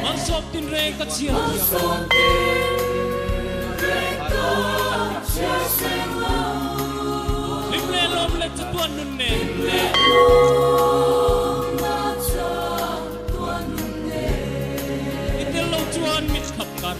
Asop tin reng ka chia Limle lom le tuan nun ne Itel lo tuan mit khap kan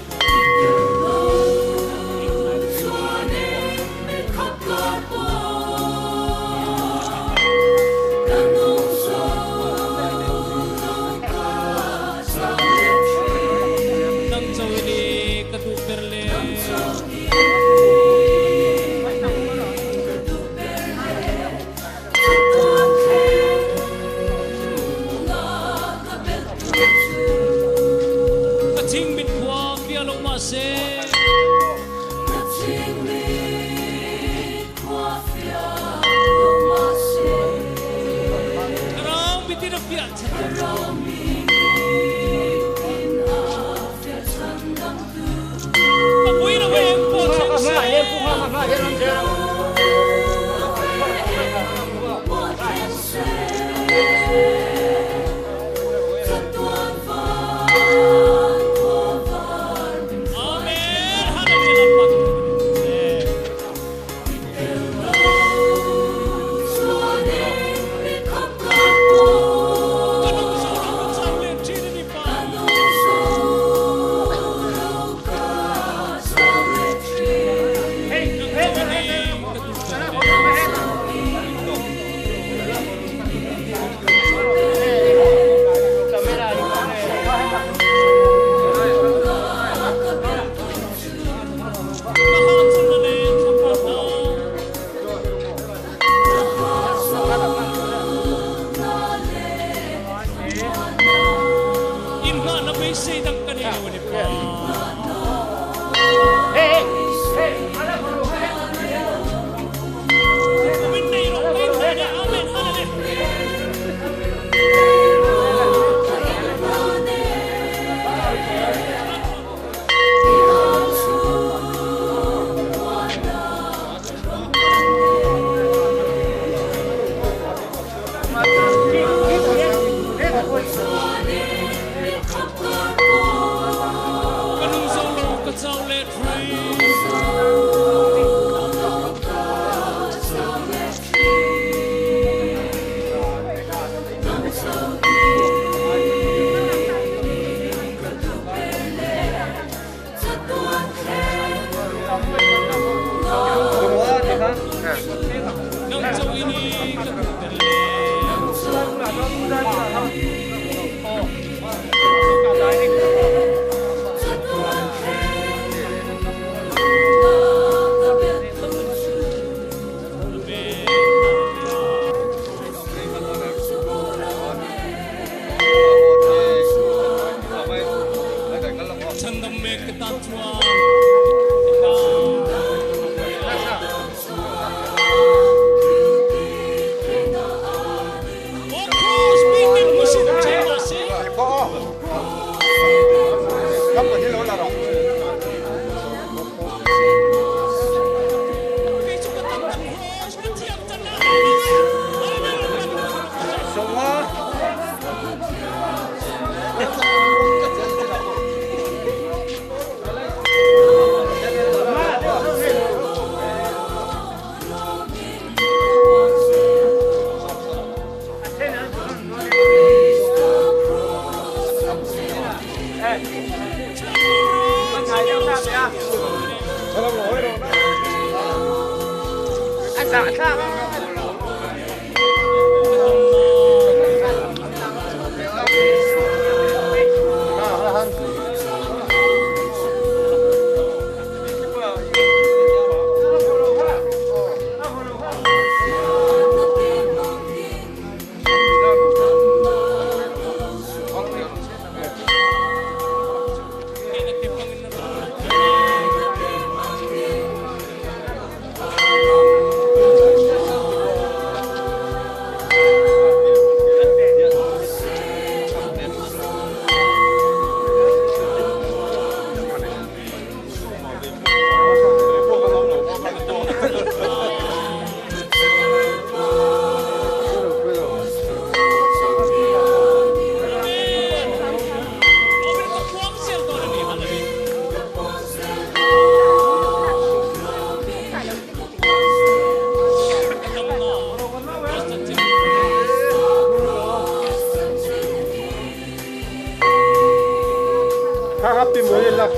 Happy mo yun lang.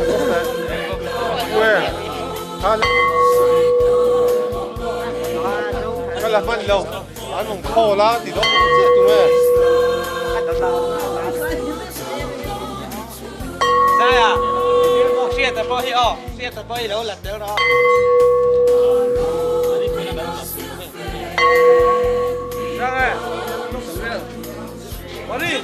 Where? Cái là phân lâu. Anh mong khô lá thì nó cũng chết tụi mẹ. Sao à? Một xe tập bơi ô, xe tập bơi đâu lật đâu đó. Sao à? Đi.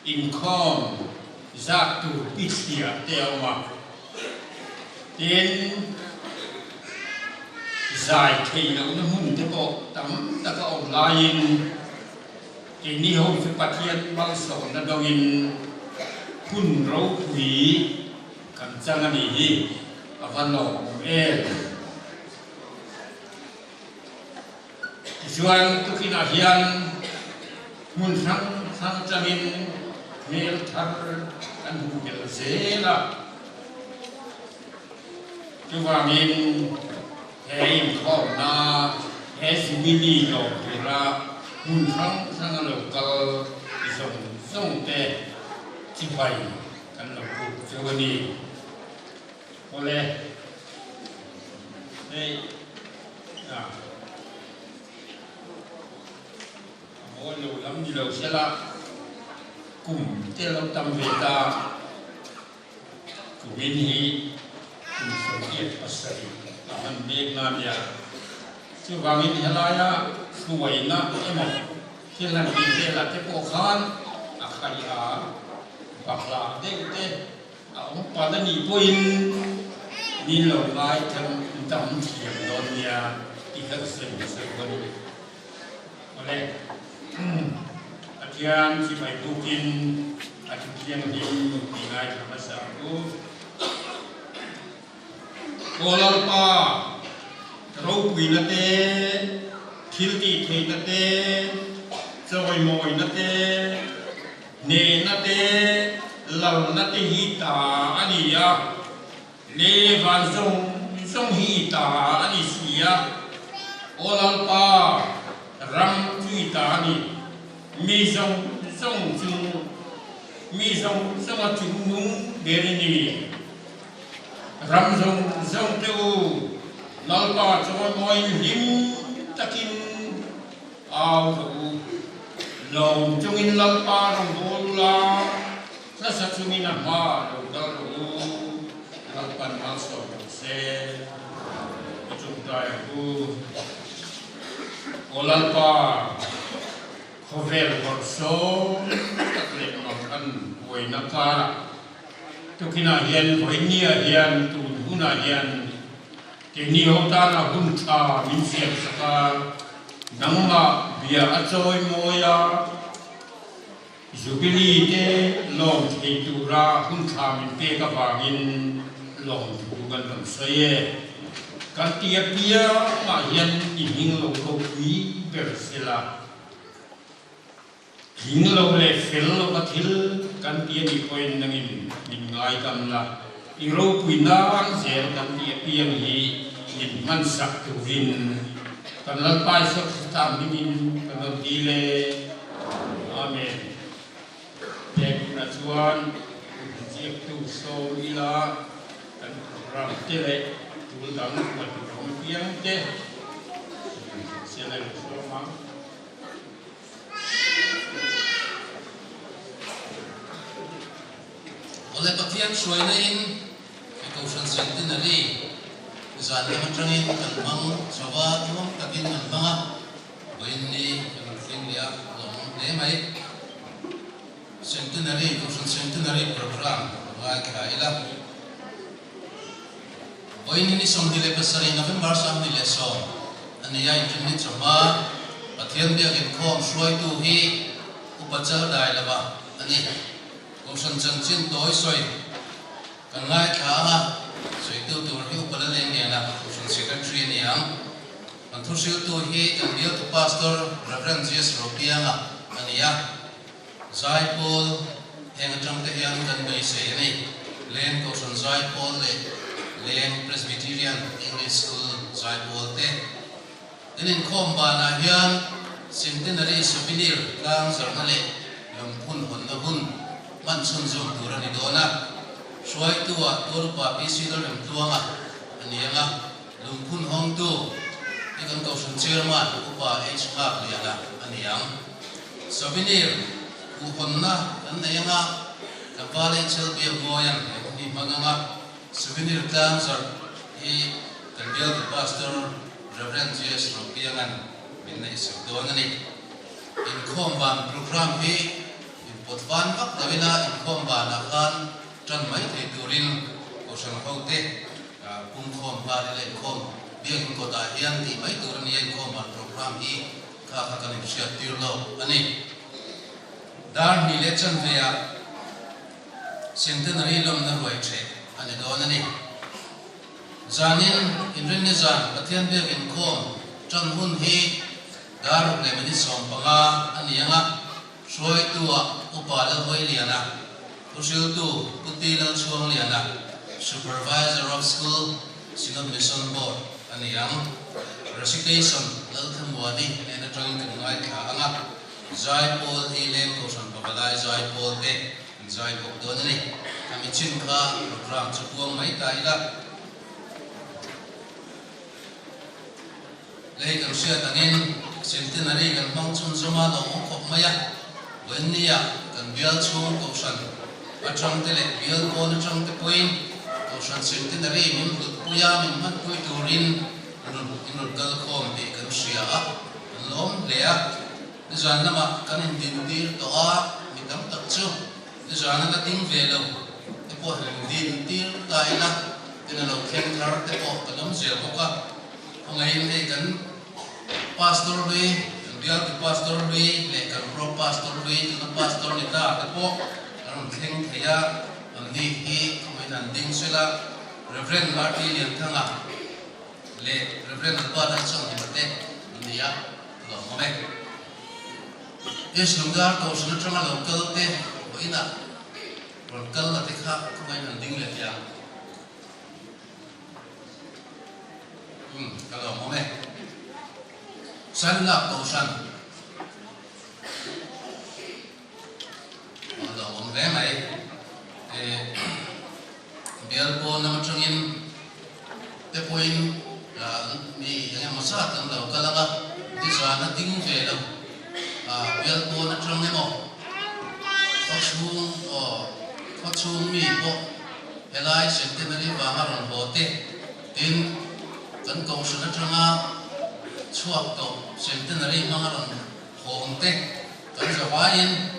in khom giác tu bít xìa teo mà đến dài thì nó hùn thế bộ tắm ta có ông lain thì ni hôm phải bắt hiện bao sầu nó đâu in hùn râu quý cần chăng anh đi ở văn lộ Juan tu kina hian mun sang changin mel thar an hu bel zela tu wangin hei khom na he simili lo pura mun sang lo kal isong te chi pai kan lo ku chawani ole hey ôi lâu lắm lâu sẽ là cùng thế lâu tâm về ta cùng bên hi cùng sống kiệt và sợi là hành biết nam ya chứ vào bên hi lại á suy na em một thế là gì thế là thế bộ khan à khai à bạc là thế ông bà đã nghỉ quên đi lâu lại thằng tâm thiền đó nha thì các sự vấn đề Atian si mai bukin atian him dingai masa tu kolalpa rau pui na te thilti thei na te choi moi na te ne na te lal na te hi ta ani ya le van song hi ta ani sia kolalpa ram tui ta ni mi song a chung nung deri ni ram song teu lal pa choi moi lim takin au tu lom chung in lal pa rong bol la sa sa chung in a ma lo da lo lal pan ma so se chung tai ku olal pa khovel korso takle makan koi nakara tukina hian voinia hian tu huna hian keni hota na hun tha min siam saka nangma bia achoi moya zubili te long thei tura hun tha min pe ka bangin long tu gan kan saye kan tia pia ma hian i hing lo ko wi ber sila hing lo le fel lo ka thil kan tia ni koin nangin min ngai kam la i ro pui na an zer kan tia pia hi in man sak tu vin kan la pai sak ta min kan lo di le amen tek na chuan jiek tu so ila kan ram te le tu dang ma tu rom piang te se le so ma ole pathian suai na in ko san centenary zan le matrangin kan mang sawa thom takin an banga boin ni kan thing lia lom le mai centenary ko san centenary program wa ka ila boin ni som dile pasari November sam ni le so ani ya in ni chama pathian bia gen khom suai tu hi upachal dai laba ani Ocean Chin Toy Soy kan ngai kha soi tu tu hi upala leng ne na Ocean Secretary ni am an thu sil tu hi kan bial tu pastor Reverend Jesus Ropianga ania Zai Paul heng tang te yang kan bai se ni len Ocean Zai Paul le len Presbyterian English School Zai Paul te in khom ba na hian centenary souvenir kang sarna le lom phun hon na hun man sun zum tura ni dona suai tua turpa pisi dol lem tuanga anianga lungkun hong tu ikan kau sun chairman upa h mark lianga aniang souvenir u honna anayanga kapale chel bia goyan ni maganga souvenir tang sar i kanbial pastor Reverend Jesus Ropiangan minna isuk dona ni in khomban program hi bột van vắc đời na in khom bà na khan trần mấy thầy turin của sân khấu tê cùng khom bà đi lên khom biếng có đại hiền thì mấy turin yên khom bản program hi khá khá cần siết tiêu lâu anh ấy dar ni lệ chân về centenary lom na ruồi tre anh ấy đó anh ấy zanin in rin ni zan pathian biếng in khom trần hun hi dar le mani som panga anh ấy nga soi tua upala hoi liana usil tu puti lang chuang liana supervisor of school single mission board ani yang recitation lal thamwani ena training kan ngai kha anga zai pol hi lem ko san pabalai zai pol te zai ko don ni kami chin kha program chuang mai tai la lei kan sia tangin centenary kan mang chun zoma lo khop maya when nia kan bial chung ko san atang tele bial ko na chang te point ko san centenary min puya min man pui turin inul gal khom be kan sia lom lea ni zan lama kan in din dir to a mi dam tak chu ni zan na ting ve lo te po din dir tai na tin lo khen thar te po kalom zel ko ka ngai nei kan pastor be biar di pastor be lekan pro pastor be dengan pastor nita tepo orang thing thaya andi hi mainan ding sela reverend marty yang thanga le reverend alba chang ni mate niya lo mame es lugar to sunu changa local te boina local la te kha mainan ding le ya kalau mame san la cầu san đó ông vé mày biar po nama chungin te poin mi yang masak tang lau kalanga di sana ting ve lau biar po na chung ne mo phachung mi po helai centenary wa haron hote tin kan cầu san na chunga chuak to centenary mangaron hong te kan jawain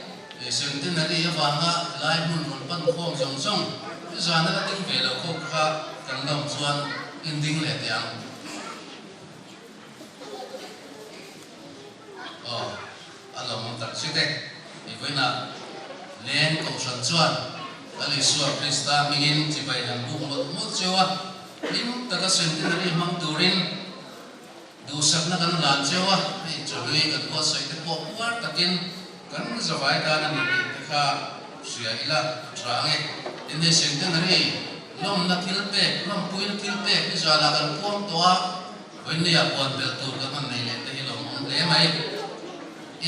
centenary awanga lai mun mun pan khom jong jong zana ka ting ve lo kho kha kan lam chuan ending le tiang alom tak site ikoina len ko san chuan ali suar krista mingin chibai han bu mot chewa lim taka centenary mang turin du sak na kan lan chewa ei chui kan ko sai te po war takin kan zawai ta na ni kha sia ila trange inde centenary lom na thil pe lom puin thil pe ni zala kan pom toa wen ne ya pon bel tu ka man nei le te lom le mai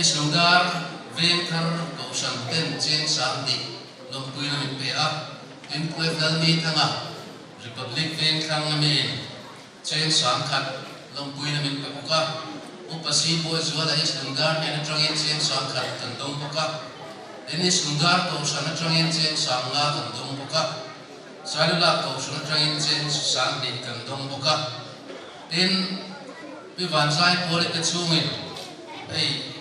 is lugar ven thar ko san ten chen sam di lom puin min pe a in puef dal ni thanga republic ven khang mi chen sam khat long pui na min pe buka upasi bo zuala is lungar ne na trangin chen sang khat kan dong buka denis lungar ko sana trangin chen sang nga kan dong buka salula ko sana trangin chen sang din kan dong buka tin pi van sai pole te chungin ei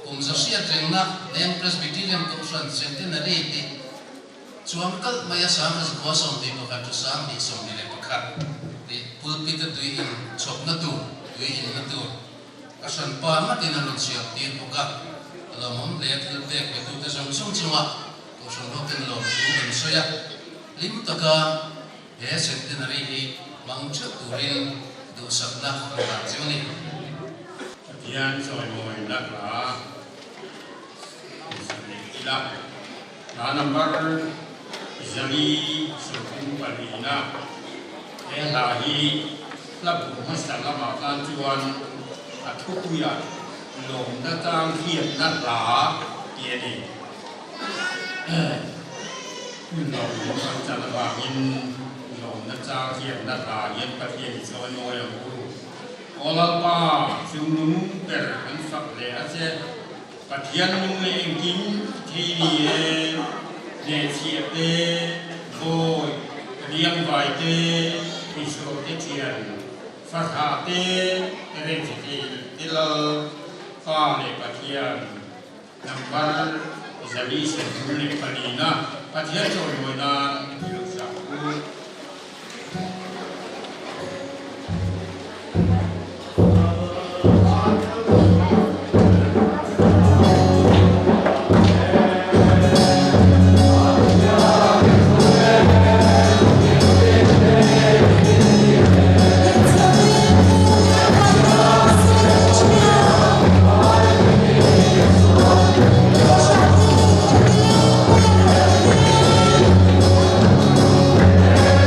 kum zasia trengna lem presbyterian ko san centenary ti chuang kal maya sang as ko som ti ko ka tu sang ni som ni le pakha pulpit tu in chop na tu in na tu asan pa ma tin na siap tin buka lo mom le thil te ke tu te som sum chunga ko som lo ten lo tu ben soya lim taka he centenary hi mang chu turin du sabna ka chuni Yan soi moi nak la ila na number zali suku palina lahi labu masalah makan tuan atau kuya lom datang hiat nala dia ni lom makan bangin lom datang hiat nala yang pergi soal yang guru olah pa sumnum kan fak le aje patian mung le engking kini ne siap te boy diam vai te Isu tian, farhate, rezeki, tilal, fane patian, nambar Zali Sentulik Palina, Patia Chormona, Pilsaku. Hãy subscribe cho kênh Ghiền Mì Gõ để không bỏ lỡ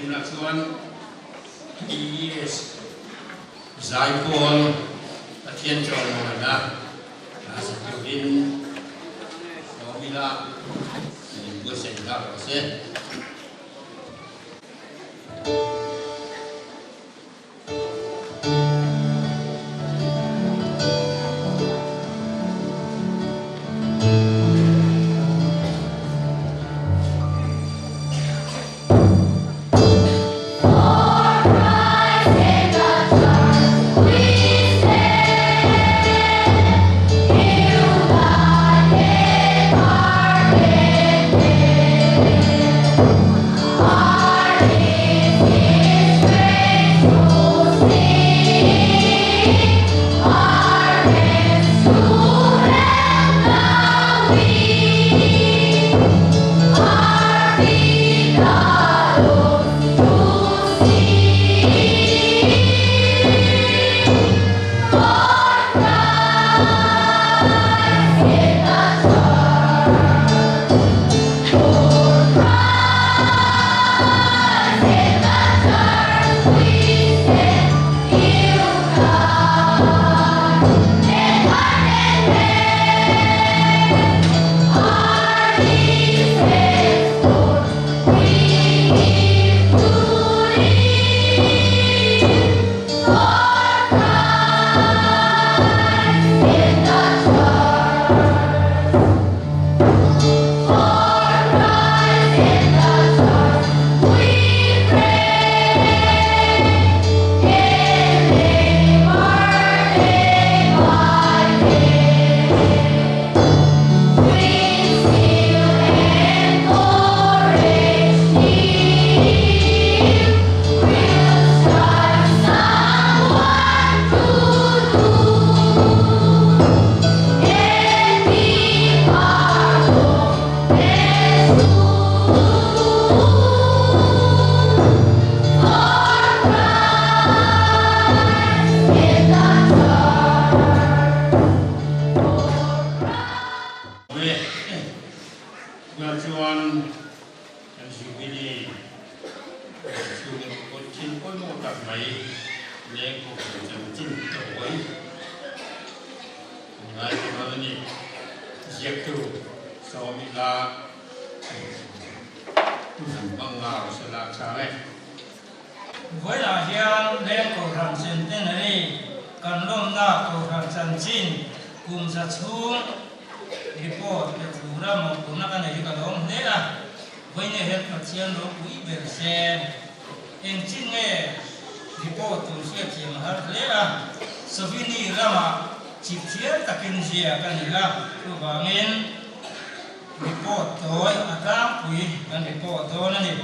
tuna chuan EES Zaipol Pathian Chong na sa Pugin Nomila ni Busen ka kasi với là hiền lên cầu thang trên tên này cần lom na cầu thang chân chín cùng sát xuống report để thủ ra một cuốn cái này cái đó thế à với này hết phát triển nó quý về xe em chín nghe report từ xe chìm hết thế à sau khi ra mà chỉ thiết ta kinh gì cái này là tôi bảo nghe report thôi à đang quý cái report thôi này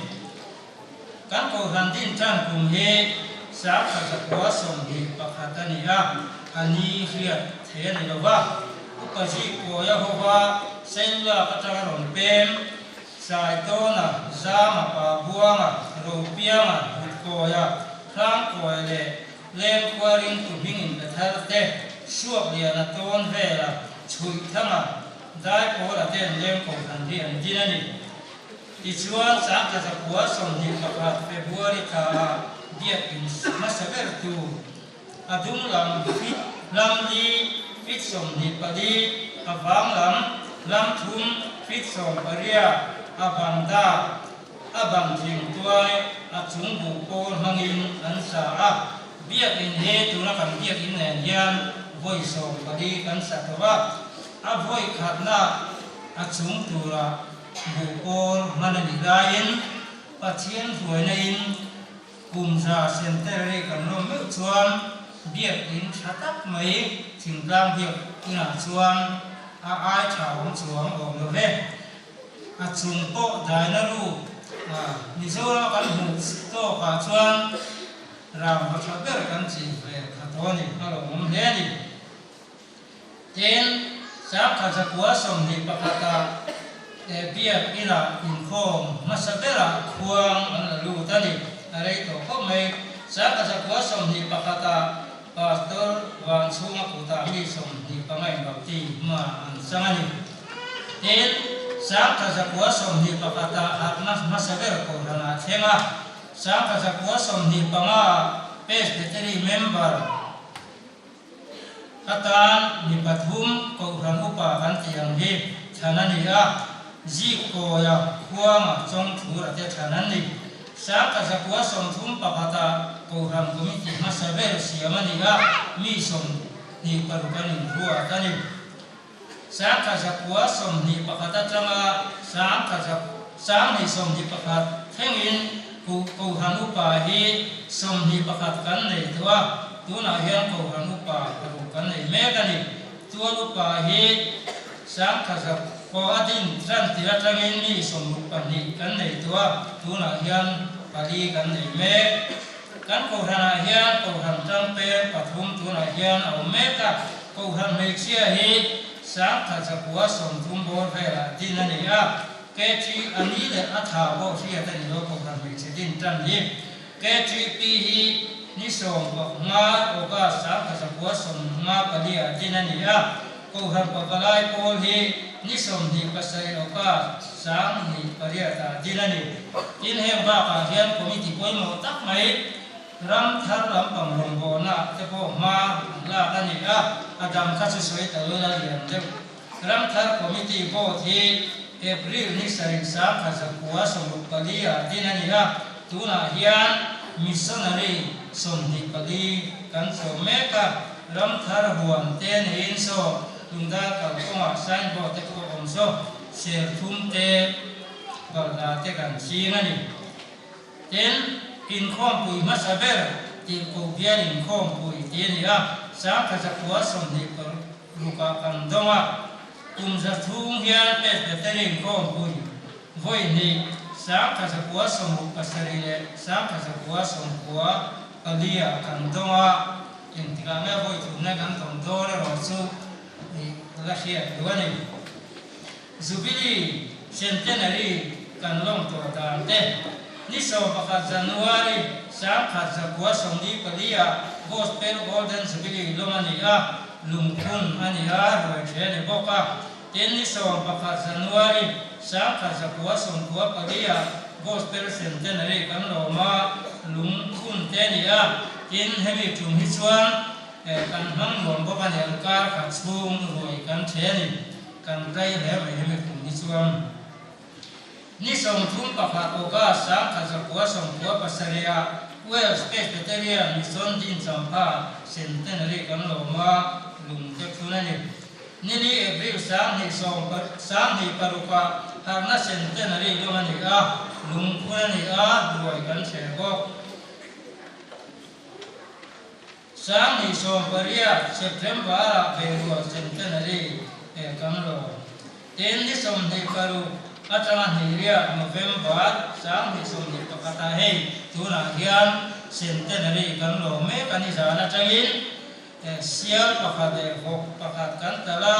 kan ko handin chan kum he sa kha kwa som hi pakhatani a ani hria the ni lova upaji ko ya hova senla katanga ron pem sai to na za ma pa buanga ro pianga ko ya khang ko le len kwaring tu bingin athar te suak lia na ton ve la chui thanga dai ko la ten len ko handin an dinani Ichuan sa kasapua somni pakat Februari ka dia in masaber tu adung lam fit lam li fit somni padi abang lam thum fit som paria abang da abang jing tuai achung bu ko hangin an sa a biak in he tu na kan biak in nen yan voi som padi kan sa tawa a voi khatna achung tu ra bukol mana dilain patien huain cùng ra center kan lo me chuan biak in thatak mai thinglam biak ina chuan a ai thawng chuang om lo ve a chung po dai na ru ni zora kan hu to ka chuan ram ha thaber kan chi ve khatoni alo mom le ni ten sa kha sa kwa som ni pakata biak ina in khom masabera khuang an lu tani arei to ko mai sa ka sa kwa som ni pakata pastor wang chunga kuta mi som ni pangai bapti ma an sangani ten sa ka sa kwa som ni pakata hatna masabera ko rana thenga sáng cả giặc quá sầm ni panga presbytery member atan ni pathum ko ran upa kan tiang hi thanani a ji ko ya khuanga chong thur ate thanani sáng cả giặc quá sầm thum pakata ko ran committee masaber siamani a mi som ni parukani ruwa tani sáng cả giặc quá sầm ni pakata tranga sáng ni som ni pakat thengin ko ran upa hi som ni pakat kan nei thua tuna hian ko ran upa kan nei me kani tua upa hi sáng cả giặc ko adin tran tira trangin ni som upa ni kan nei thua tuna hian pali kan nei me kan ko ran hian ko ran trang pe pathum tuna hian au me ka ko ran me chia hi sáng cả giặc quá som thum bor phela dinani a ke chi ani le atha bo sia ta ni lo ko ran me che din tran hi ke chi pi hi ni som ba nga o ka sáng cả giặc quá som nga palia dinani a ko ran pa balai pol hi ni som ni pasai o ka sáng ni palia ta dinani in he ba ka hian committee poi mo tak mai ram thar ram pang rong bo na te po ma la ka ni a adam kha chu soi ta lo la lian de ram thar committee bo thi April ni saring sa kha sa kwa som palia dinani a tuna hian missionary som ni pali kan so me ka ram thar huam ten in so tunda ka konga sign bo te ko om so ser thum te balda te kan chi ngani ten in khom pui masaber ti ko bian in khom pui ti ni a sa ka sa kwa som ni par ruka kan donga tum sa thung hian pe te ring khom pui voi ni sa ka sa kwa som pasari le sa ka sa kwa som kwa alia kan donga in tika me voi tu na kan tom do le ro chu ni la khia duani Jubilee centenary kan long to ta te ni so pakha January sáng khát giặc quá sông đi palia gospel golden jubilee lomani a lungkung ani a rồi thế này bốc a tên ni so pakha January sáng khát giặc quá sông quá palia gospel centenary kan loma lungkung thế này a tên heavy chung hi chuan kan hang lom bốc ani kar khát chung rồi kan thế này kan rai le mai heavy chung hi chuan ni som thum pakha oga sáng khát giặc quá sông quá pasaria well presbyterian mission din champa centenary kan loma lung te thunani nini April sang ni som sang ni paruka harna centenary lomani a lung thunani a duai kan chego sang ni som paria September a beru centenary kan lo ten ni som ni paru atanga hiria November sang ni som ni pakata hei tuna hian centenary kan lo me kan ni jana changin sial pakhat hok pakhat kan tala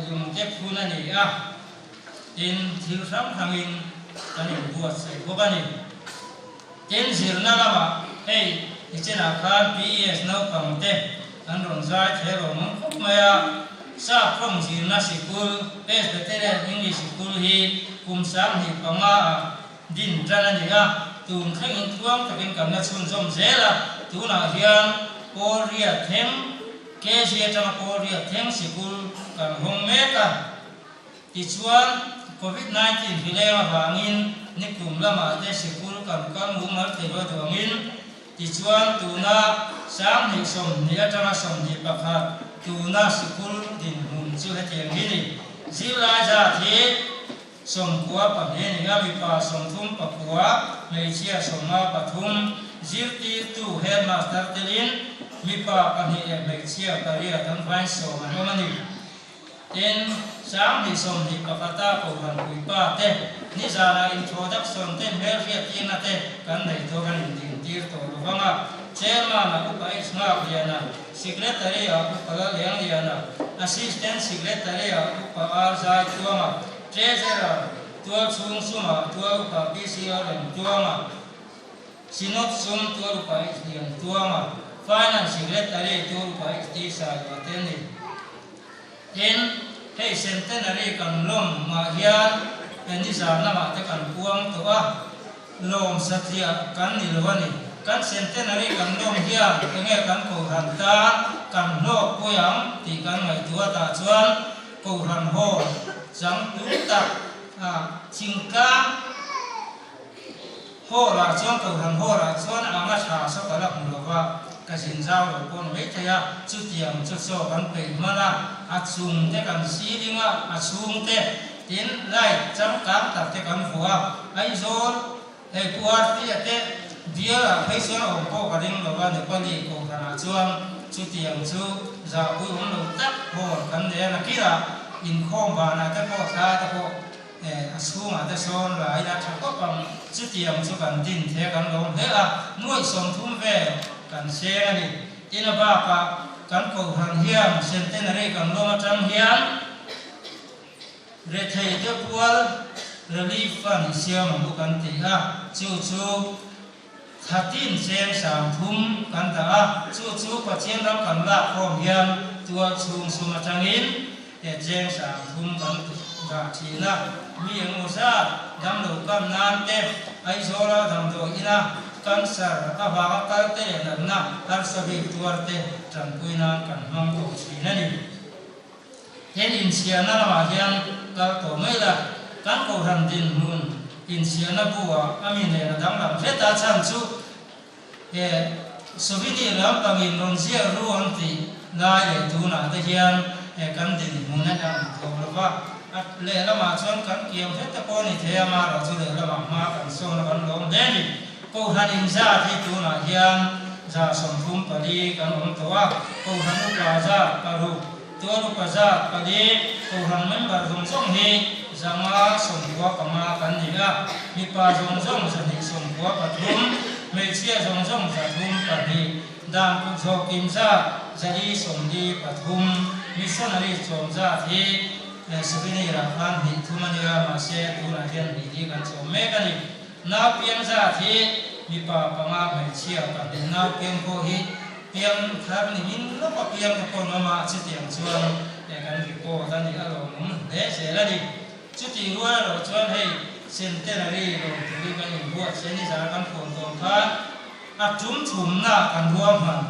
lung te phuna ni a in thil ram hangin kan buat sai bokani ten zirna lama hei ichena khan PS no pangte an ron zai thero mong khop maya sa from zirna sikul presbyterian English school hi kum sam hi panga din jana ni a tun khang in thuang takin kam na chun zom zela tuna hian poria them ke sia tama poria them sikul kan hong meka ti chuan COVID-19 hilema bangin ni kum lama te sikul kan kan mumal thelo dongin ti chuan tuna sang ni som ni atama som ni pakha tuna sikul din hun chu he tiang hini zila ja thi som kwa pa ne ni ami pa som thum pa kwa mei chia som ma pathum zirti tu headmaster telin mi pa pa ni mei chia paria tan vai so ma no mani ten sang ni som ni pakata ko han kui pa te ni jana introduction te mer ria tina te kan nei to kan din tir to wanga chairman aku pa isma biana secretary aku pa liang liana assistant secretary aku pa arza tuama treasurer tua chung suma tua pa PCR dan tuama sinot sum tua pa isdian tuama finance secretary tua pa isdi sa ateni in hei centenary kan lom ma hian ni sa na ma te kan puang to a lom satya kan nilwani kan centenary kan lom hian kenge kan ko ran ta kan no koyang ti kan ngai tua ta chuan ko ran ho jang tu tak chingka ho la chuan ko ran ho la chuan anga tha so kalak mulowa kasin zau lo kon me thaya chu tiang chu so kan pe mana achung te kan silinga achung te tin lai cham kam tak te kan fuwa ai zon he puar ti ate dia la phai so om ko ka ding lo wa ne pali ko kana chuan chu tiang chu za u om lo tak ho kan de na kira in khom ba na ta ko tha ta ko achung ate son la ai da tha ko pang chu tiang chu kan din the kan lo he a nuai som thum ve kan se ani ina ba ka kan ko han hiam centenary kan lo ma tram hiam re thei te pual relief fund siam bu kan ti a chu thatin seng sam thum kan ta a chu pa chen ram kan la khom hiam tua chung suma tangin jeng sam thum kan ga thina mi eng osa dam lo kam nan te ai zora dam do ina cancer abaga kalte na har sabi tuarte tranquina kan mang ko chinani hen in siana ma hian kal to mela kan ko ran din mun in siana buwa amine na dang lam theta chan chu sovini ram pangin non sia ruang ti lai le tu na te hian kan din mun na dang ko ba at le lama chuan kan kiam theta ko ni the ma ro chu le lama ma kan so na kan long deni ko hanin za thi tu na hian za som thum pali kan om towa ko hanu ka za paru tu ru ka za pali ko han member dong song hi zama som kwa kama kan ni ga mi pa dong song sa ni som kwa pathum me chia dong song sa thum pali dan ku so kim za zali som di pathum missionary som za thi sabini ra han hi thumani ga ma se tu na hian ni di kan so me kan ni na piang za thi mi pa panga mai chia ka de na piang ko hi piang thar ni min lo pa piang ko no ma chi tiang chuan kan ki ko ta ni alo mum de se la ni chu ti ruwa lo chuan hei centenary lo ti kan in buat se ni za kan ko to kha a thum na kan ruam man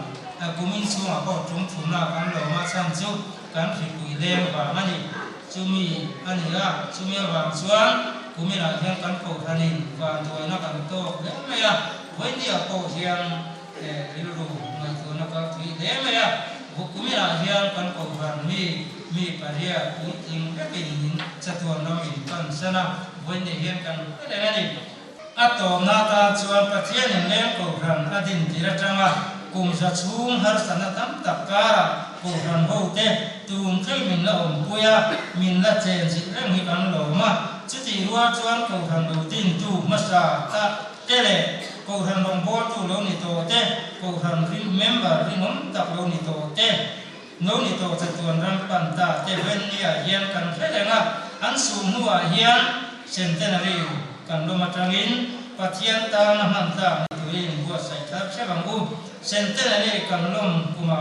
kumin chunga ko thum na kan lo ma chan chu kan ki pui lem ba mani chumi ani ga chumi ba chuan kumina hian kan ko thanin wa toy na kan to le me ya voi ni a ko hian rilu ngai to na ka thui le me ya bu kumina hian kan ko ran mi paria ku ting ka pin chatuan na mi kan sana voi ni hian kan le ni ato na ta chuan pathian in le ko ran adin tira tanga kum sa chung har sana tam takara ko ran ho te tum thai min la om puya min la chen si reng hi kan lo ma chu ti ruwa chuan ko ran lo tin tu ma sa ta tele ko ran long bo tu lo ni to te ko ran remember ringom tak lo ni to te no ni to cha tuan ram pan ta te ven ni a hian kan thlenga an sum huwa hian centenary kan lo ma tangin pathian ta na man ta tuin bua sai thar chawang u centenary kan lom kuma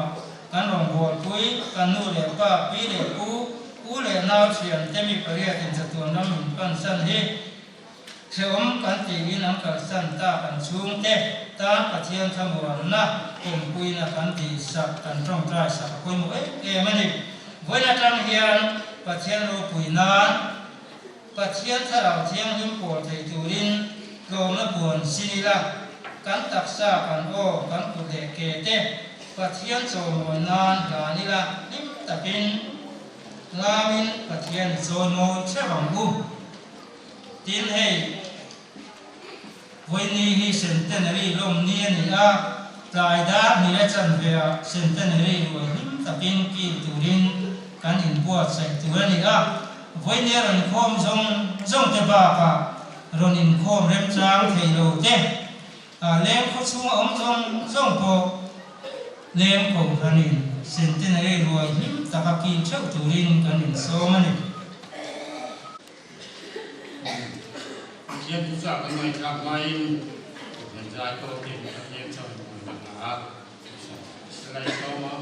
kan rong bol pui kan nu le pa pi le u le nau thian temi paria tin chatuan nam pan san hi theom kan ti in ang ka san ta kan chung te ta pathian thamuan na kum pui na kan ti sak kan rong trai sak koi mo e mani voina tang hian pathian ro pui na pathian tharau thiang him por thei turin lo na buan sinila kan taksa kan o kan ku le ke te pathian chon mo nan ga ni la lim takin lamin pathian chon mo chawang bu tin hei voini hi centenary lom ni ani a tlai da ni la chan ve a centenary lo lim takin ki turin kan in buat sai tu ani a voini ran khom zong te ba ka ron in khom rem chang thei lo te lem kho chung om zong po lem ko hanin centenary ruai him takaki chau turin kan in so mani kian tu sa kan mai kap main men jai ko ke kian chau na na selai so ma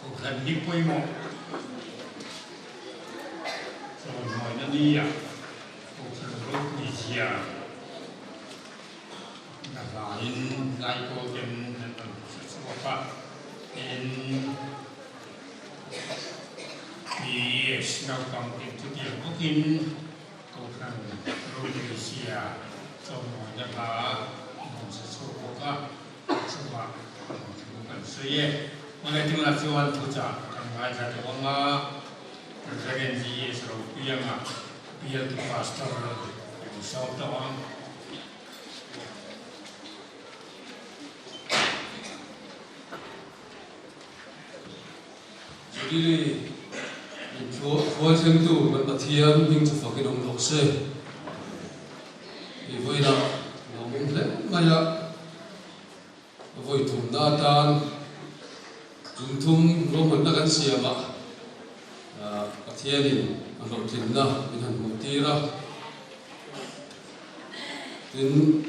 cũng gần đi quay một rồi nói nó đi à cũng gần lúc đi chia là lại cô trên số pháp in thì sau công việc thực hiện bốc in cũng gần lúc đi chia rồi nói là một số các số pháp bukan saya mengenai tuan puja mengajar orang referensi serupa yang biar tu pastor yang sahaja jadi Chúa xem tu mình bát thiên nhưng chỉ phải cái đồng lộc xe thì với đó nó mình lấy mà ya với thùng na tan thùng thùng rồi mình đã gắn xe mà bát thiên thì anh lộc thiên na mình hành một tí ra đến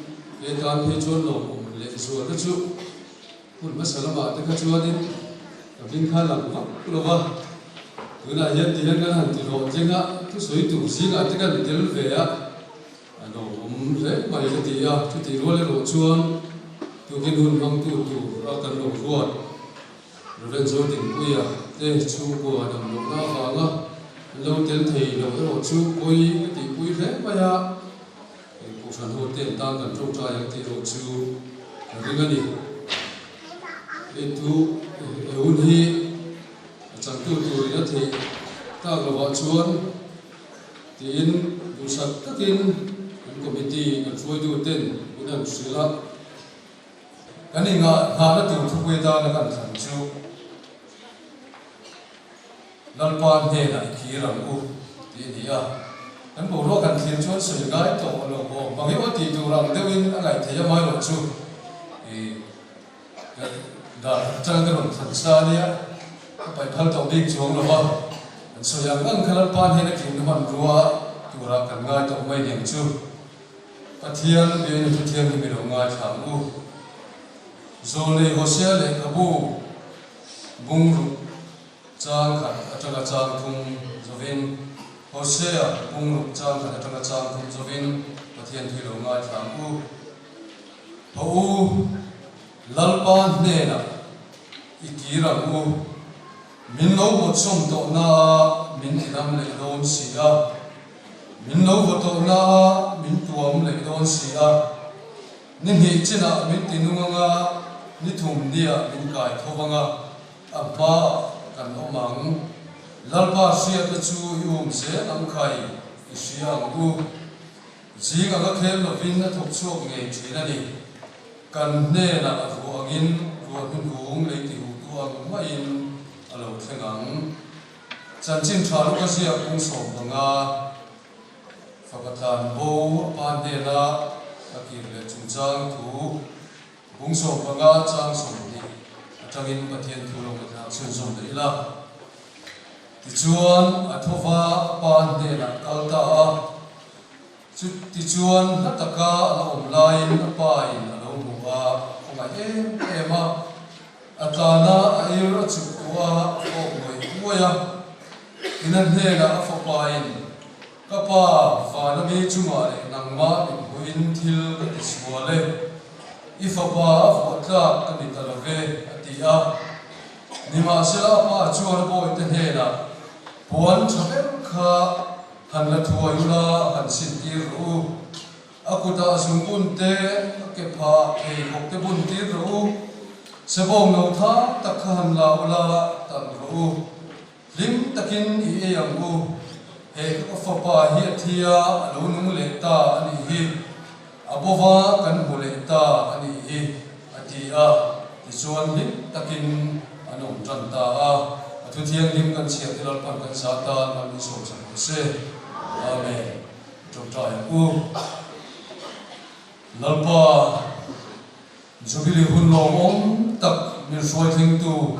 cái tan thì Chúa lộc mình lấy Chúa cái chú mình mất sớm mà tới cái Chúa đến vinh khai làm pháp rồi vâng cứ là hiện thì hiện cái hành thì rồi trên á cái suy tụ gì á cái tiền về á đồ dễ mà cái thì rồi lên đồ chuông tụ cái hồn mang tụ ra cần đồ ruột rồi lên rồi tiền quỳ à để chú của đồng đồ na vàng á lâu tiền thì đồ cái đồ chú quỳ cái thì quỳ thế mà ya cuộc sống hồ tiền tăng cần trong trai cái thì đồ chú cái gì để tu ôn hi chẳng tu nữa thì ta có vợ chuan thì in du sat tất in committee kan phôi tu tên cũng đang xử lý cái này ngã nó tu thu quê ta nó cần sản chu lần quan hệ này khi làm u thì anh bộ lo cần thiên chuan xử lý cái tổ lo bộ bằng cái thì tu làm tiêu in anh lại thấy cho mai lo chu thì đã trang cái đồng sản sa đi á phải khăn tàu đi xuống rồi mà số yang ăn khăn pan hay là kiếm nó hoàn rùa tu ra cần ngay tàu mấy điểm chu phát thiên bên phát thiên thì mình đồng ngay thảm u rồi này hồ sơ này cả bu bung ru trang khăn trong cái trang thùng rồi bên hồ sơ bung ru trang khăn trong cái trang thùng rồi bên phát thiên thì đồng ngay thảm u hậu lalpan ne na ikira u min lo bot som to na min nam le don sia min lo bot to na min tuam le don sia nin hi china min tinunga ni thum dia min kai thowanga apa kan omang lalpa sia ta chu yum se am khai isiang u ji ga khel lo vin na thok chuak nge thina ni kan ne na ruangin ruang hung le ti ruang ma in alo thengang chan chin thalu ka sia kung som banga fakatan bo pan de la akir le chungchang thu kung som banga chang som ni atangin pathian thu lo ka chen som de la ti chuan athowa pan de la kalta a ti chuan hataka la om lain pa in không phải em atana ayur chukwa o moi uya inan he na fopain kapa fa na mi chuma le nangma in huin thil ka tiswale ifapa fotla ka ni talave atia nima sela pa chuan bo ite he na puan chabem kha han la thua yula han sin ru akuta sungkun te ke pha e hok te bun ti ru sebong no tha takhan la ula tan ru lim takin I yang u he ko fa pa hi thia lo nu le ta ani hi abova kan bu le ta ani hi atia ti chuan lim takin anom tran ta a thu thiang lim kan sia ti lal pan kan sa ta man so chan se amen trong trai u lalpa jubilee hun lo om tak min soi thing tu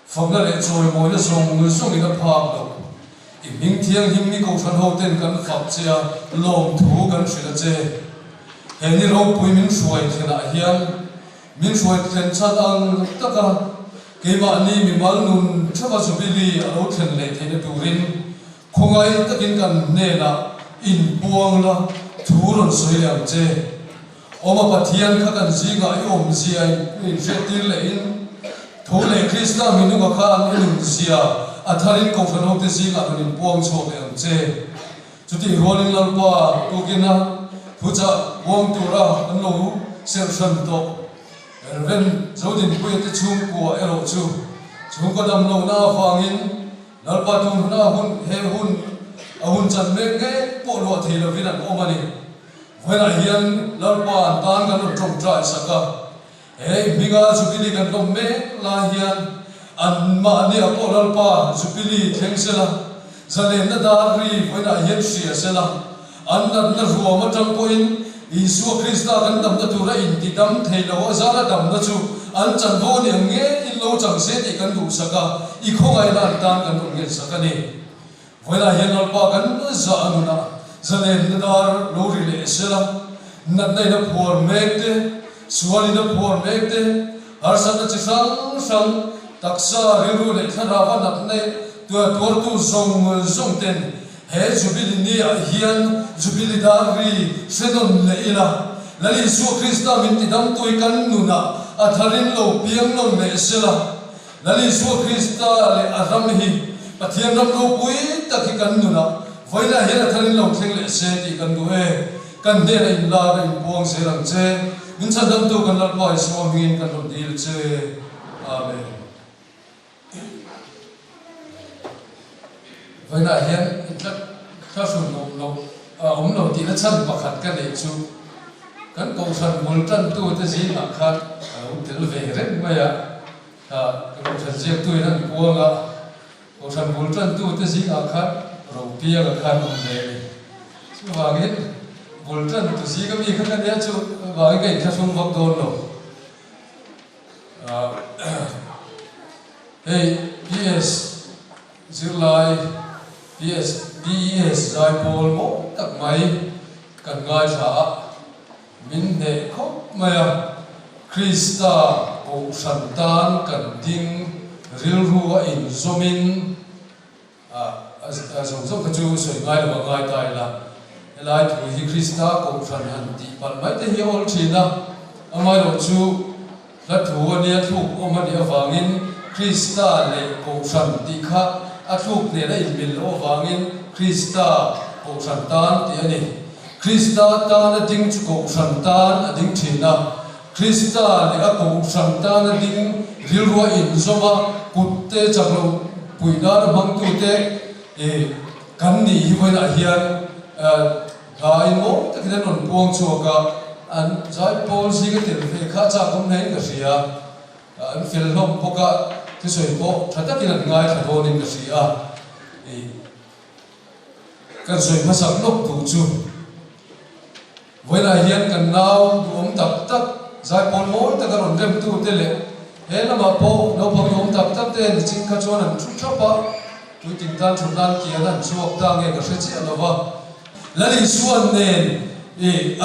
phang le choi moi na song nu song ina phak lo I ming thiang him mi ko than ho ten kan phak chia lom thu kan sila che he ni ro pui min soi thena hian min soi thlen chat ang taka cái mà ni mình mang nun cho vào Jubilee ở đâu thiên lệ thế này turin không ai tất nhiên cần nè là in buông là thu rồi soi làm che mà bắt thiên khác cần gì ngại gì ai in sẽ tin lệ in thu lệ Krista mình nó có khăn in gì tharin công phần học gì ngại in buông cho làm che chú thì rolling lần qua tu kia na thu cha buông tu ra anh lâu ser sân to ren dấu din quê cái chung của ero chu chung có đam lâu na phangin nal pa tung na hun he hun chan me ke po lo thi lo vinan omani vela hian lal pa tan kan trong trai saka he minga Jubilee kan dom me la hian an ma ni po lal pa Jubilee thengsela zalen na da ri vela hian sia sela an na ruwa ma tang poin Isu Krista kan dam na tura in ti dam thei lo zara dam na chu an chan vo ni nge in lo chang se ti kan du saka I khongai lan tan kan du nge saka ni voila hian al pa kan za anuna zalen na dar lo ri le sela nat nei na phor mekte suali na phor mekte har san na chi sang taksa ri le thara wa nat nei tua tor tu zong ten he Jubilee ni hian Jubilee dari sedon leila lali su Krista min ti dam toi kan nuna atharin lo piang non me sela lali su Krista le aram hi pathian ram lo pui takhi kan nuna voila hian atharin lo thleng le se ti kan du e kan de in la in buang se rang che min chan dam tu kan lal pai so min kan lo dil che amen voila hian itla khasun lo lo ti na chan pakhat kan le chu kan ko san mul tan tu te ji na khat tel ve ren maya kan san je tu nan puanga ko san mul tan tu te ji na khat ro pia ga khan ne chu wa ge mul tan tu ji ga mi khan ne chu wa ge khasun bak don lo hey yes zirlai yes BES zai pol mo tak mai kan ngai sa min ne khop maya Krista o santan kan ding ril ruwa in zomin zong zong chu soi ngai lo ngai tai la elai tu hi Krista ko san han ti pal mai te hi ol thina amai lo chu la thu ania thu omani awangin Krista le ko san ti kha athuk ne la in bil awangin Krista ko santan ti ani Krista tan ding chu ko santan ding thina Krista le a ko santan ding rilwa in zoma kutte chaklo puina bang tu te kan ni hi voina hian gai mo ta kina non puang chuaka an zai pol si ka tel fe kha cha kom nei ka sia an fel lom poka ti soi po thata kina ngai thadonin ka sia kan soi masak nok tu chu voila hian kan nau om tak tak zai pol mo ta kan on rem tu te le he na ma po no po om tak tak te ni ching kha chuan an thu thapa tu ting tan thun dan ki an chuak ta nge ka se chi anawa lali suan nen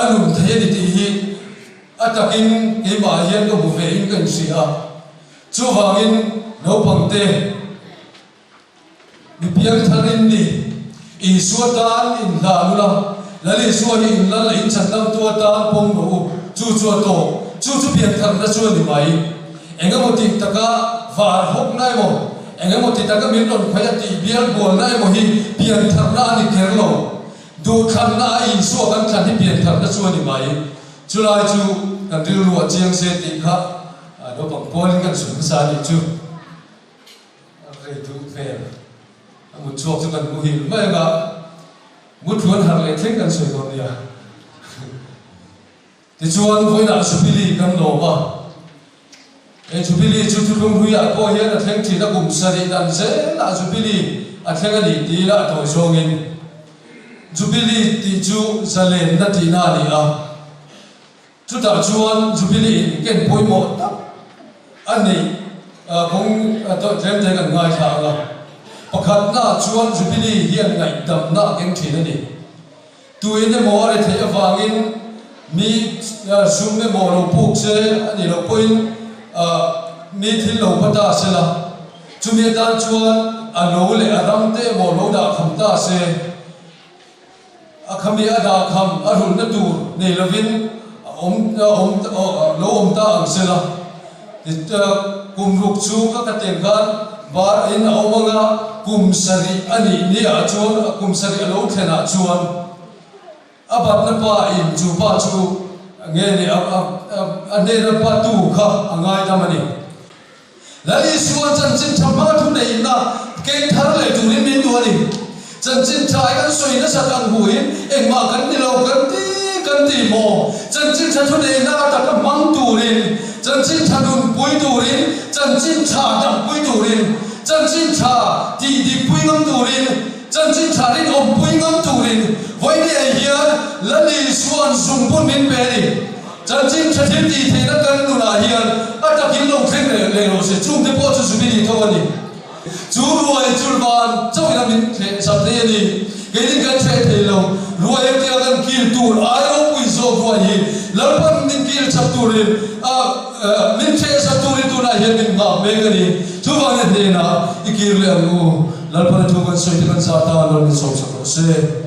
anum thai ni ti hi atakin ke ma hian ko bu ve in kan sia chu wangin no pang te ni piang tharin ni Isuatan in lalula lali suani in lal in chandam tua ta pom ro chu chu pian thar na chu ni mai engamoti taka var hok nai mo engamoti taka min non khaya ti bial bol nai mo hi pian thar na ni kerlo du khan na I su kan khan hi pian thar na chu ni mai chulai chu kan ril ru chiang se ti kha do pang polin kan sun sa ni chu re du fe một chuột cho cần mù hình mấy nga một chuột hàng lệ thích cần soi con nha thì chuột với là Jubilee cần nổ mà cái Jubilee chú không huy à coi hiện là thằng chỉ là cùng sari đàn dễ là Jubilee à thằng anh đi tí là tuổi song in Jubilee thì chú sa lên na tí na đi à chú ta chuột Jubilee cái bôi một anh này cũng tôi thêm thấy cần ngay thằng à pakhat na chuan Jubilee hian ngai dam na keng thina ni tuine mo are thei awangin mi sum me mo lo puk se ani lo point mi thil lo pata se la chumi dan chuan a lo le aram te mo lo da kham ta se a khami ada kham a rul na tur nei lovin lo om ta ang se la kum ruk chu ka teng kan var in omanga kum sari ani ni a chuan kum sari a lo thena chuan abat na pa in chu pa chu nghe ni a ne na pa tu kha angai tamani lali suan chan chin thama thu nei na ke thar le tu rin min du ani chan chin thai kan soi na sa kan huin eng ma kan ni lo kan ti mo chan chin tha thu nei na ta ka mang tu rin chan chin tha dun pui tu rin chan chin tha dam pui tu rin chan chin tha di pui ngam tu rin chan chin tha rin om pui ngam tu rin voi ni ai hian lali suan sung pun min pe ni chan chin tha thil ti the na kan nu na hian ata kin lo theng le lo se chung te po chu su ni tho ani chu ruai chul ban chau ina min the sap te ni ke ni kan the the lo ruai te kan kil tur ai o pui so ruai hi lalpan nin kil chap turin min the sap turin tu na hian min ma me ka ni chu ban ne na ikir le amu lalpan thu kan soi te kan sa ta lo ni so so se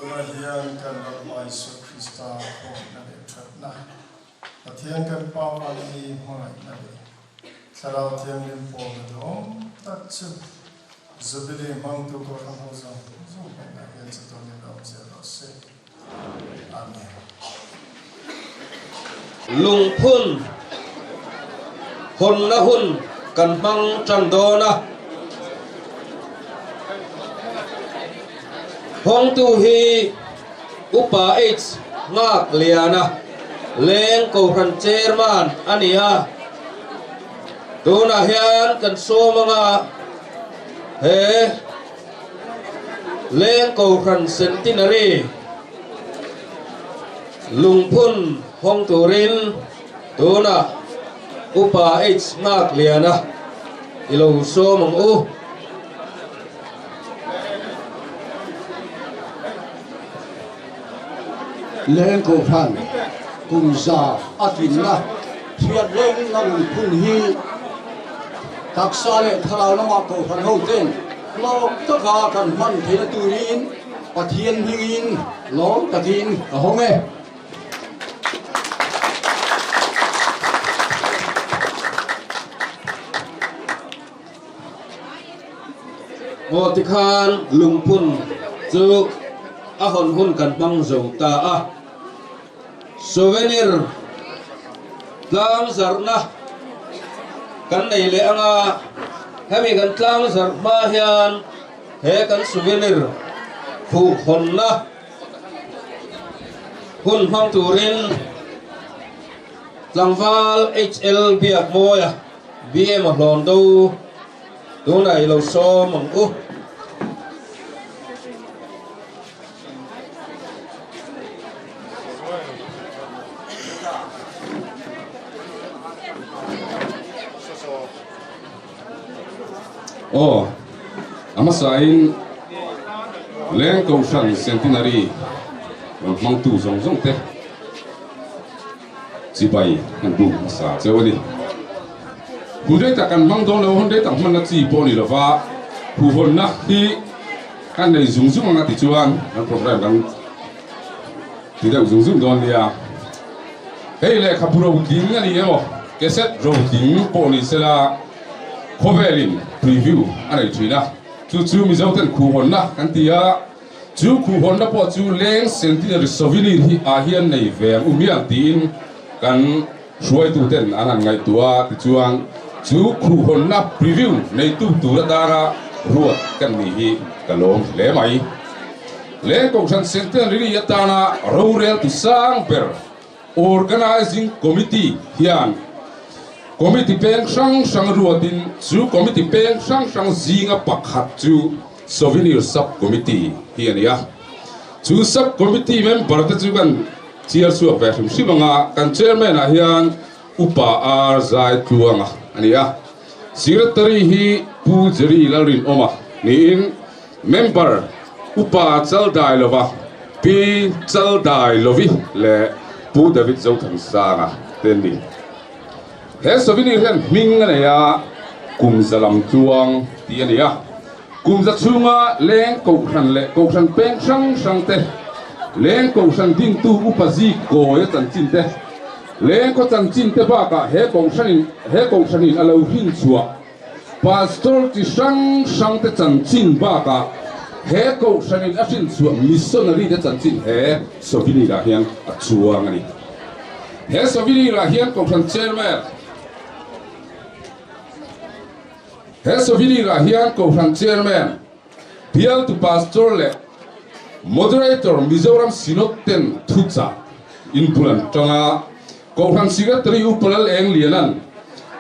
tura hian kan Lord Isu Krista ho na le thatna pathian kan pau ani holai na le sarau thiang lim po do tatchu zubili mang tu ko ram ho zo zo na hian sa ton lo se lo se amen lung phun hồn na hun kan mang trăng do na hong tu hi upa h ngak liana leng ko khan chairman ania tu na hian kan so manga he leng ko khan centenary lung phun hong turin tu na upa h ngak liana ilo so mang u lên cổ phần cùng già atin na thiệt lên nằm phun hi các sa lệ thao nó mặc cổ phần hậu tên lo tất cả cần phân thế là tự nhiên và thiên nhiên lo tất nhiên ở hôm nay ngô thị khan lung phun chu a hon hun kan bang zo ta a souvenir tlang zarna kan nei le anga hemi kan tlang zar ma hian he kan souvenir khu hon na hun hang turin tlangwal hl biak moya bm a hlon do tu này lâu so mong u oh ama sain leng ko shan centenary mang tu zong zong te chi bai kan du sa chewani Hudai takkan mang dong lo hondai tak mana ci poni lo fa hu hon na hi kan nei zung zung nga ti chuan kan program kan ti deu zung zung don lia hei le khapuro ding ani emo keset ro ding poni sela coverin preview ani trina chu chu mi zau ten khu hon na kan tia chu khu hon na po chu leng centenary souvenir hi a hian nei ve umian tin kan suai tu ten anan ngai tua ti chuan chú khu hồn na preview này tu đã ra ruột cần nghỉ kalom lẽ mày lẽ công sản centenary ta na rural tu sang per organizing committee hian committee peng sang ruatin chú committee peng sang zinga pakhat chú souvenir sub committee hian ya chú sub committee member ta chú kan chiar su ve simanga kan chairman a hian upa ar zai tuanga ania secretary hi pu jeri lalrin oma ni in member upa chaldai lova pi chaldai lovi le pu david zautham sanga tendi he souvenir hen ming ania kum zalam chuang ti ania kum za chunga leng ko khan peng sang te leng ko san ding tu upazi ko ya chan chin te leng ko chan chin te ba ka he kong sanin alo hin chua pastor ti sang te chan chin ba ka he ko sanin a sin chua missionary te chan chin he souvenir la hian a chuang ani he souvenir la hian ko san chairman he souvenir la hian ko san chairman pial tu pastor le moderator Mizoram Sinod ten Thucha inpulan tonga Konghan secretary upalal eng lianan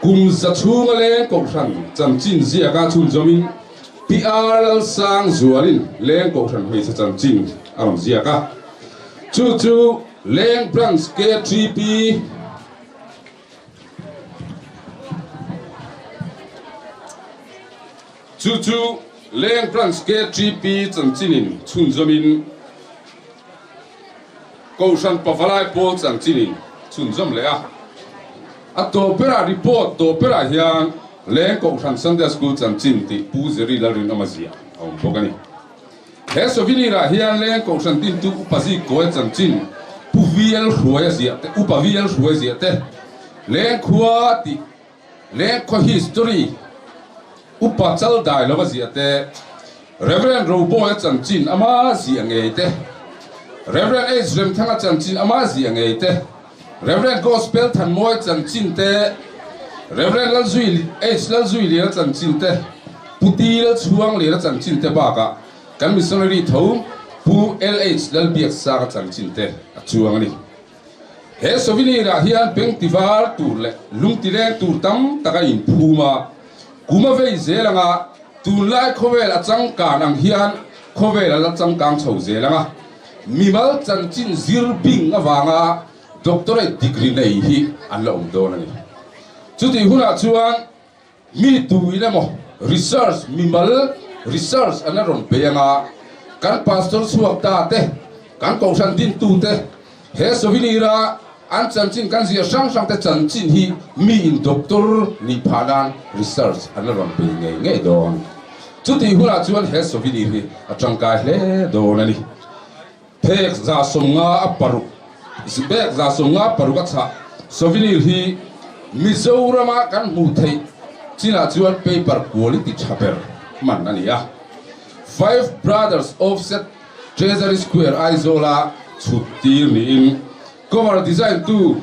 kum zachunga leng konghan chamchin ziaka chun zomin PR sang zualin leng konghan hoi sa chamchin aram ziaka chu leng branch K3P chu leng branch K3P chamchinin chun zomin konghan pawalai po chamchinin chun zom le a to pera report to pera hian leng konghan Sunday school chamchin ti pu zeri larin amazia om bogani he sovini ra hian leng ko san tin tu upazi ko chan chin pu vial hruai zia te upa vial hruai zia te leng khua ti leng ko history upa chal dai lo zia te Reverend Robo chan chin ama zia nge te Reverend Ezrem thanga chan chin ama zia nge te Reverend Gospel than moi chan chin te Reverend Lalzui li chan chin te puti la chuang li chan chin te ba ka kan missionary tho pu LH lal biak sa chan chin te chuang ni he sovini ra hian peng tivar tur le lung ti le tur tam taka in phuma kuma vei zelanga tun lai khovel achang ka nang hian khovel la chang kang chho zelanga mimal chan chin zir bing awanga doctorate degree nei hi an la do nani chuti huna chuan mi tuina mo research mimal research anaron beanga kan pastor suak ta te kan ko san din tu te he sovini ra an chan chin kan zia sang sang te chan chin hi mi in doctor ni phanan research anaron be nge don chuti huna chuan he sovini hi atangkai hle do nani phek za somnga aparu isbek za somnga paruka cha sovini hi Mizorama kan mutai China chuan paper quality chaper man ania 5 brothers offset Treasury Square Aizola chutir ni in cover design tu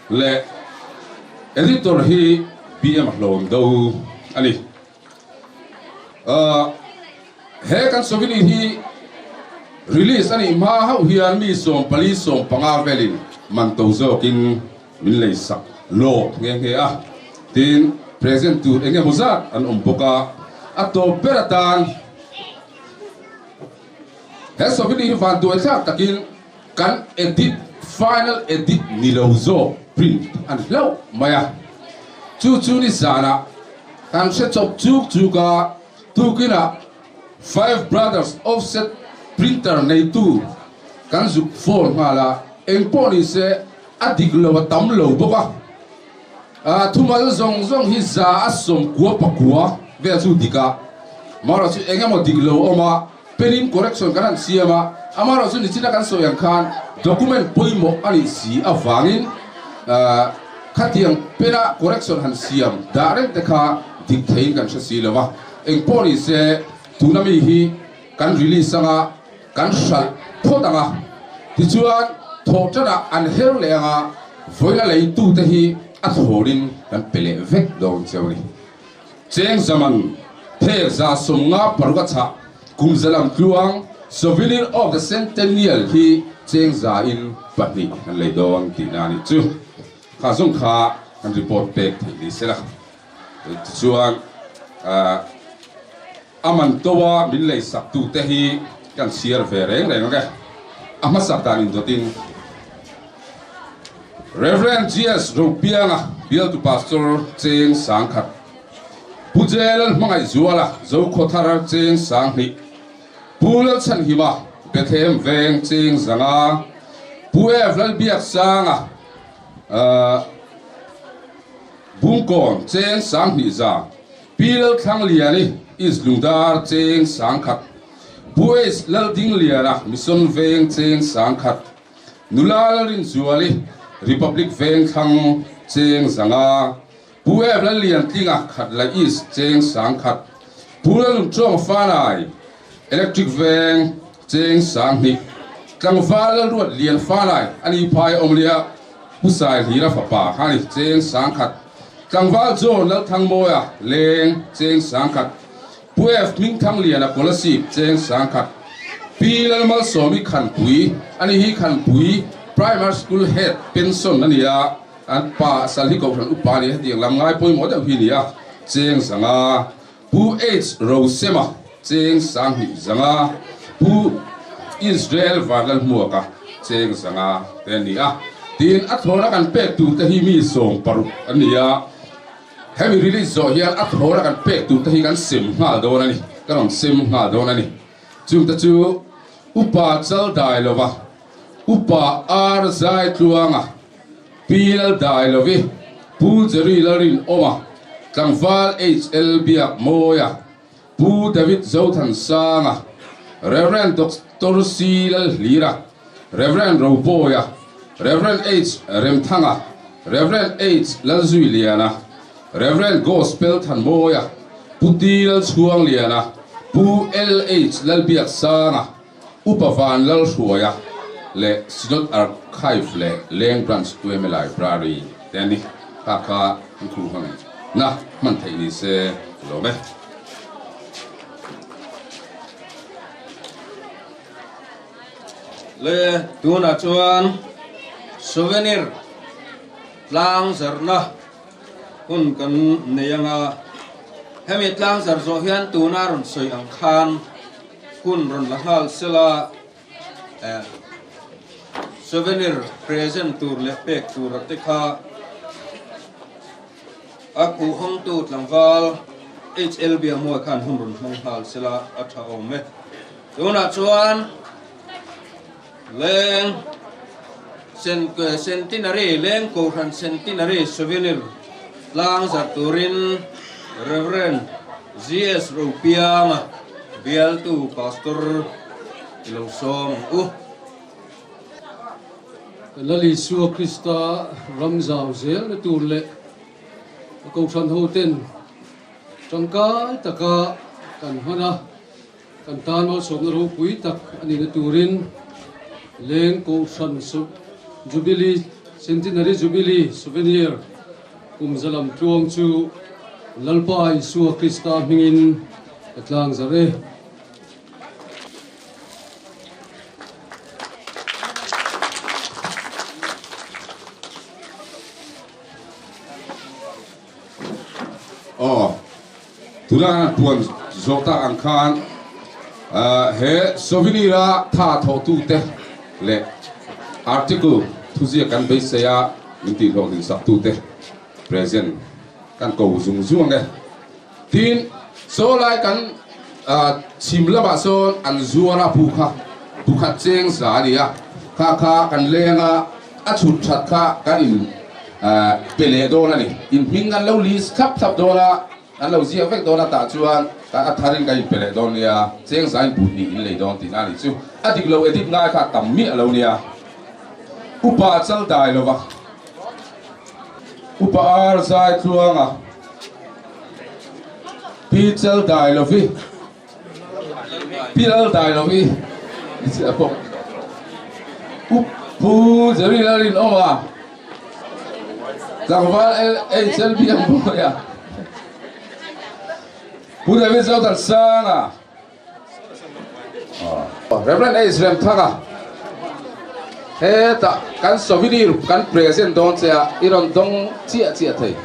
le editor hi BM lom do ani he kan sovini hi release ani ma hau hian mi som pali som panga velin man to zo kin min lei sak lo nge a tin present tu enge moza an omboka ato peratan he sovini van do exact takin kan edit final edit nilozo print and lo maya chu ni sana kan se chop chu ka tu kina 5 brothers offset printer nei tu kan zuk phone mala engponi se adiglo tam lo boka thumal zong hi za asom kwa pakwa ve chu dika mara chu engamo diglo oma penin correction kan siama amara chu ni china kan so yang khan document poimo ani si awangin khatiang pena correction han siam direct dekha dikthein kan si lawa engponi se tunami hi kan release anga kan shal thodanga tichuan thotana an her lenga voila lei tu te hi athorin kan pele vek dong chawri cheng zaman the za somnga paruka cha kumzalam kluang souvenir of the centennial hi cheng za in patni kan lei dong tinani chu kha zong kha kan report back thi sela chuan aman towa min lei sak tu te hi kan share ve reng reng ke ama satan in dotin Reverend GS Rupianga bill to pastor cheng sangkhat pujel mangai zuala zo khothara cheng sangni pulal chan hiwa bethem veng cheng zanga pue vlal biak sanga bungkon cheng sangni za pilal thang liani is lungdar cheng sangkhat Bues lalding liara mission veng cheng sangkhat nulal rin zuali republic veng thang cheng zanga bueb la lian tinga khat la is cheng sangkhat pulal chong fanai electric veng cheng sangni tlangwal ruat lian fanai ani phai omlia pusai hira papa hani cheng sangkhat tlangwal zon lal thang moya leng cheng sangkhat puef ming thang liana policy cheng sangkhat pilal mal somi khan pui ani hi khan pui primary school head pension ania an pa salhi ko ran upani diang lam ngai poi mo da hi nia cheng sanga pu h rosema cheng sang hi zanga pu Israel valal muaka cheng sanga tenia tin athora kan pek tu te hi mi song paru ania heavy release zo hian athora kan pek tu te hi kan sim nga do na ni kan sim nga do na ni chung ta chu upa chal dai lova upa ar zai tluanga pilal dai lovi pu jeri larin oma kangwal hl biak moya pu david zothan sanga Reverend Dr. C. Lira, Reverend Roboya, Reverend H. Remthanga, Reverend H. Lalzuiliana, Reverend Gospel Tanmoya, Puti Lal Chuang Liana, Pu L.H. Lalbiak Sanga, Upavan Lal Shuaya, Le Synod Archive Le Leng Branch UM Library, Danny Kaka Nkruhang. Na, mantai se lobe. Le tuna chuan souvenir lang zarna kun kan neyanga hemi tlang zar zo hian tuna ron soi ang khan kun ron lahal sela souvenir present tur le pek tur tekha aku hong tu tlangwal HLB mo khan hun ron hong hal sela atha ome tuna chuan leng centenary leng ko ran centenary souvenir lang za turin Reverend GS Rupiang bial tu pastor ilosong Lali Suwa Krista Ramzau Zel na turle ko san hoten tangka taka kan hana kan tan mo som ro pui tak ani na turin leng ko san su jubilee centenary jubilee souvenir zalam tuang chu lalpai Suwa Krista mingin atlang zare Tuna tuan zota angkan he souvenira tha tho tu te le article thuzia kan be saya minti lo din sak tu te present kan ko zung zung nge tin so lai kan chimla ba so an zuara bukha cheng sa ria kha kan lenga a chut that kha kan in pele do na ni in mingan lo lis khap thap do la an lo zia vek do na ta chuan ka atharin kai pele do nia cheng sai bu ni in le don tin ani chu adik lo edit ngai kha tam mi lo nia upa chal dai lo wa upa ar sai chuanga pi chal dai lo vi pilal dai lo vi it's a pop pu zeri la rin oma Zangval HLB ang boya. Buda viso tal sanga. Reverend Israel Thanga. Heta kan souvenir kan present don saya iron dong cia thei.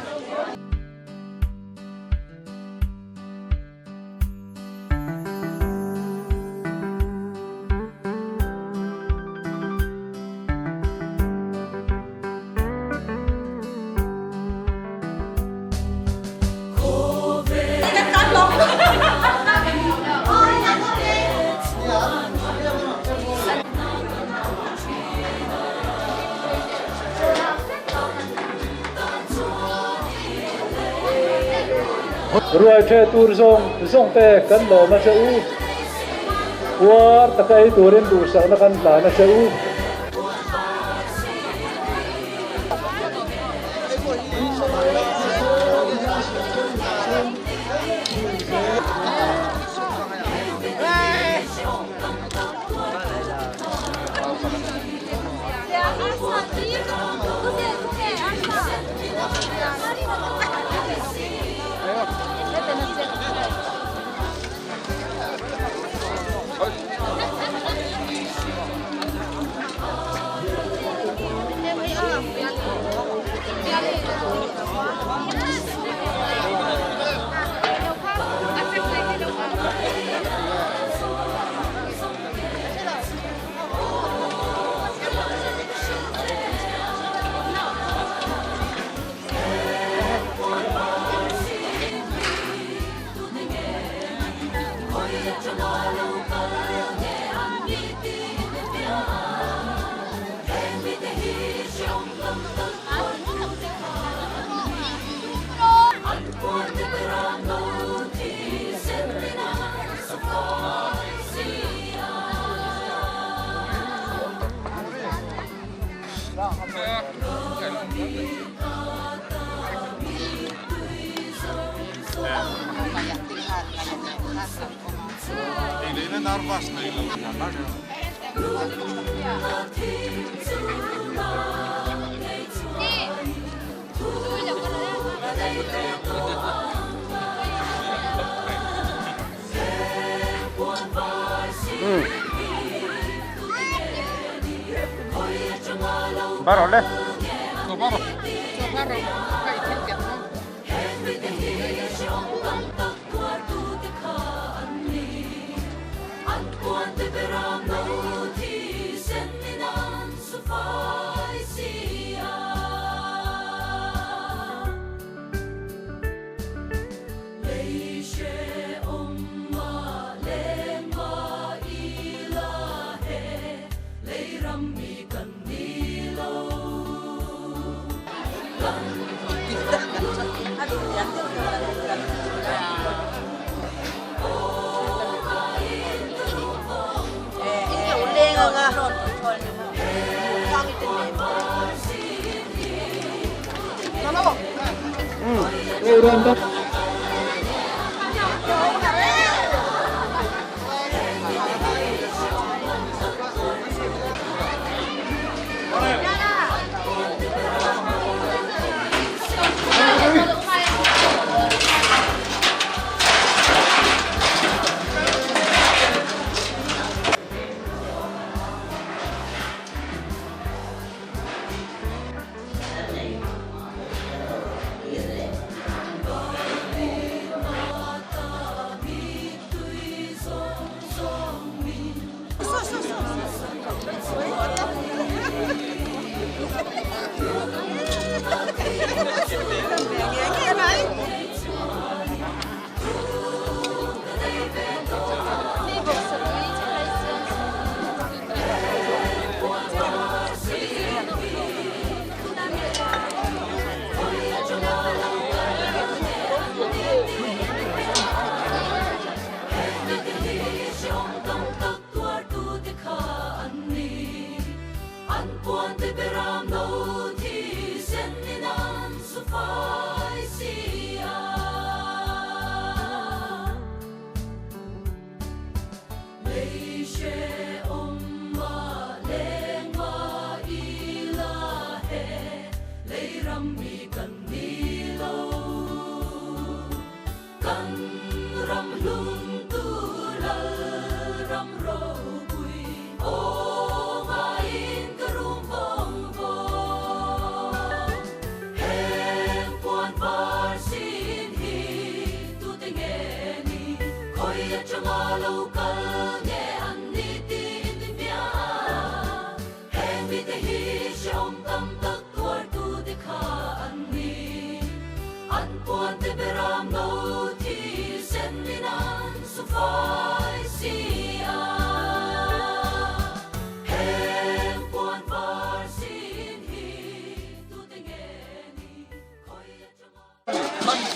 Ruai che tur zong te kan lo na che u war takai turin du sa na kan la na che u Ini narvas nih. Baru deh. Baru.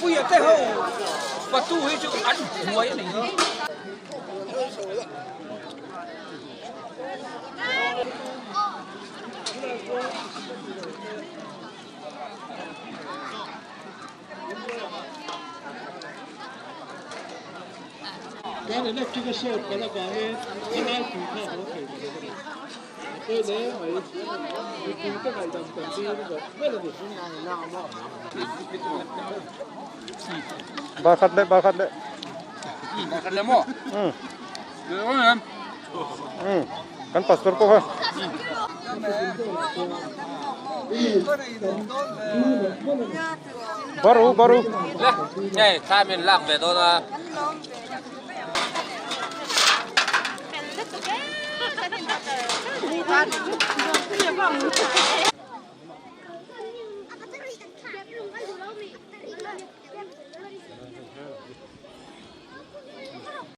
Bây giờ cái hậu và tu hay chỗ ăn muối này thôi. cái này là cái sốt cái là cái này chủ khảo có thể cái đấy mấy cái này đồng tiền gì nó vậy là được nào mà Bakhat deh. Bakhat lemo. Kan pastor ko ha. Baru. Lah, nhảy khai miền lạc về tôi là